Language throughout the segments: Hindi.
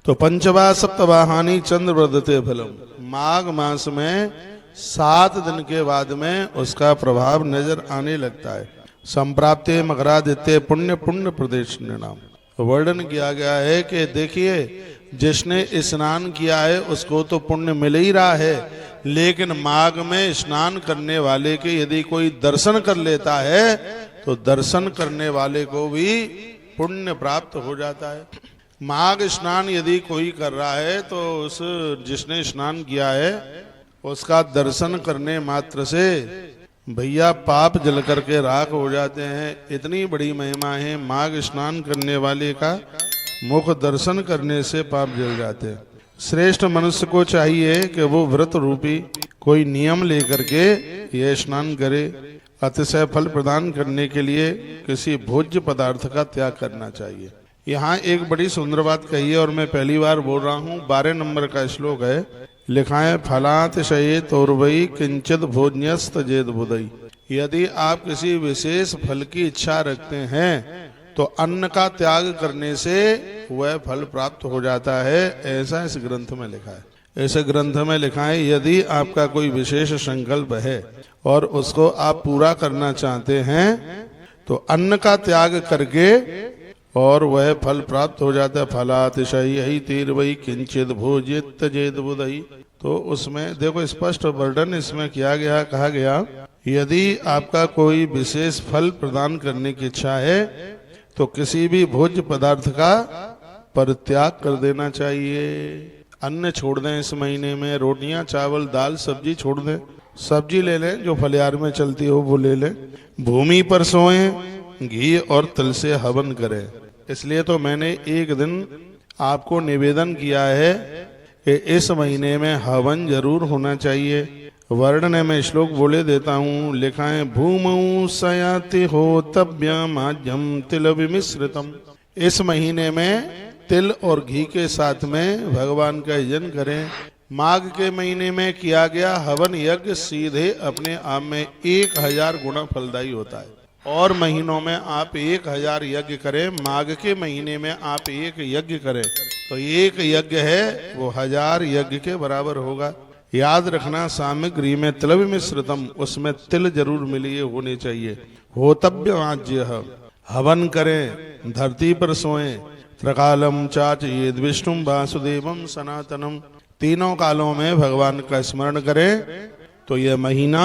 तो पंचवा सप्तवाहानी चंद्र वर्धते फलम, माघ मास में 7 दिन के बाद में उसका प्रभाव नजर आने लगता है। संप्राप्ते मकरादित्य पुण्य पुण्य प्रदेश नाम वर्णन किया गया है कि देखिए जिसने स्नान किया है उसको तो पुण्य मिल ही रहा है, लेकिन माघ में स्नान करने वाले के यदि कोई दर्शन कर लेता है तो दर्शन करने वाले को भी पुण्य प्राप्त हो जाता है। माघ स्नान यदि कोई कर रहा है तो उस जिसने स्नान किया है उसका दर्शन करने मात्र से भैया पाप जल करके राख हो जाते हैं। इतनी बड़ी महिमा है माघ स्नान करने वाले का, मुख दर्शन करने से पाप जल जाते हैं। श्रेष्ठ मनुष्य को चाहिए कि वो व्रत रूपी कोई नियम लेकर के यह स्नान करे। अतिशय फल प्रदान करने के लिए किसी भोज्य पदार्थ का त्याग करना चाहिए। यहाँ एक बड़ी सुंदर बात कही है और मैं पहली बार बोल रहा हूँ। 12 नंबर का श्लोक है, लिखा है फलातिशये तोर्वई किंचित भोज्यस्त जेद बुदई। यदि आप किसी विशेष फल की इच्छा रखते हैं तो अन्न का त्याग करने से वह फल प्राप्त हो जाता है, ऐसा इस ग्रंथ में लिखा है। इस ग्रंथ में लिखा है यदि आपका कोई विशेष संकल्प है और उसको आप पूरा करना चाहते हैं तो अन्न का त्याग करके और वह फल प्राप्त हो जाता है। फलातिशयी तीर्वई किंचित भोजित जेद बुदई। तो उसमें देखो स्पष्ट वर्णन इसमें किया गया, कहा गया यदि आपका कोई विशेष फल प्रदान करने की इच्छा है तो किसी भी भोज्य पदार्थ का परित्याग कर देना चाहिए। अन्न छोड़ दें इस महीने में, रोटियां चावल दाल सब्जी छोड़ दें, सब्जी ले लें जो फलियार में चलती हो वो ले लें। भूमि पर सोएं, घी और तिल से हवन करें। इसलिए तो मैंने एक दिन आपको निवेदन किया है कि इस महीने में हवन जरूर होना चाहिए। वर्णन में श्लोक बोले देता हूँ, लिखा है भूमौ सयाति होतव्यमाज्यम तिल विमिश्रितम। इस महीने में तिल और घी के साथ में भगवान का यजन करें। माघ के महीने में किया गया हवन यज्ञ सीधे अपने आप में 1000 गुना फलदायी होता है। और महीनों में आप 1000 यज्ञ करें, माघ के महीने में आप 1 यज्ञ करें तो 1 यज्ञ है वो 1000 यज्ञ के बराबर होगा। याद रखना सामग्री में तिल मिश्रितम, उसमें तिल जरूर मिलिए होने चाहिए। होतव्य आज्य, हवन करें, धरती पर सोएं। त्रिकालम चाचयेद विष्णुम वासुदेवम सनातनम, तीनों कालों में भगवान का स्मरण करें तो यह महीना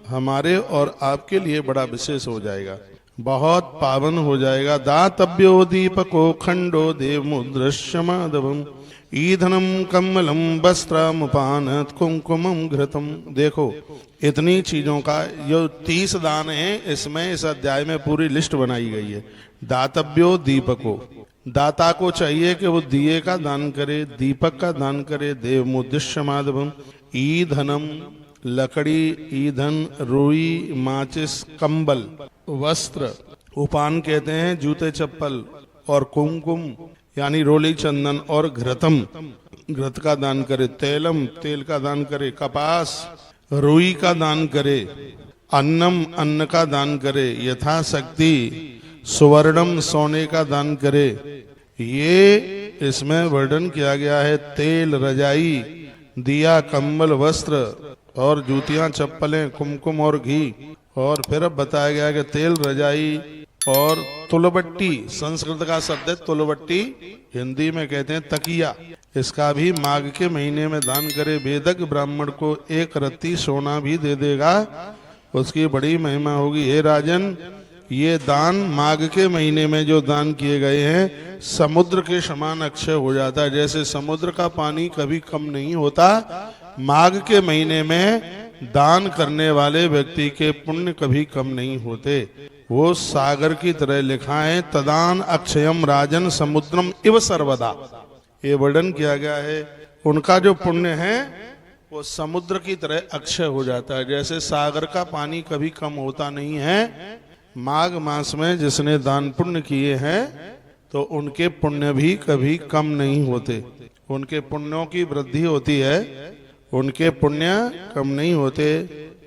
हमारे और आपके लिए बड़ा विशेष हो जाएगा, बहुत पावन हो जाएगा। दातव्यो दीपको खंडो देव मुद्रश्य माधवम ईधनम कमलम वस्त्रमुपानत कुंकुमम घृतम। देखो इतनी चीजों का जो 30 दान है इसमें इस अध्याय में पूरी लिस्ट बनाई गई है। दातव्यो दीपको, दाता को चाहिए कि वो दिए का दान करे, दीपक का दान करे। देव मुद्रश्य माधवम, ईधनम लकड़ी, ईंधन, रुई, माचिस, कंबल, वस्त्र, उपान कहते हैं जूते चप्पल, और कुमकुम यानी रोली चंदन, और घृतम, घृत का दान करे। तेलम, तेल का दान करे। कपास, रुई का दान करे। अन्नम, अन्न का दान करे। यथाशक्ति सुवर्णम, सोने का दान करे। ये इसमें वर्णन किया गया है। तेल, रजाई, दिया, कंबल, वस्त्र और जूतियां चप्पलें, कुमकुम और घी। और फिर अब बताया गया कि तेल, रजाई और तुलबट्टी, संस्कृत का शब्द है तुलबट्टी, हिंदी में कहते हैं तकिया, इसका भी माघ के महीने में दान करे। वेदक ब्राह्मण को 1 रत्ती सोना भी दे देगा, उसकी बड़ी महिमा होगी। हे राजन, ये दान माघ के महीने में जो दान किए गए हैं समुद्र के समान अक्षय हो जाता है। जैसे समुद्र का पानी कभी कम नहीं होता, माघ के महीने में दान करने वाले व्यक्ति के पुण्य कभी कम नहीं होते, वो सागर की तरह। लिखा है तदान अक्षयम राजन समुद्रम इव सर्वदा, ये वर्णन किया गया है। उनका जो पुण्य है वो समुद्र की तरह अक्षय हो जाता है। जैसे सागर का पानी कभी कम होता नहीं है, माघ मास में जिसने दान पुण्य किए हैं तो उनके पुण्य भी कभी कम नहीं होते, उनके पुण्यों की वृद्धि होती है, उनके पुण्य कम नहीं होते।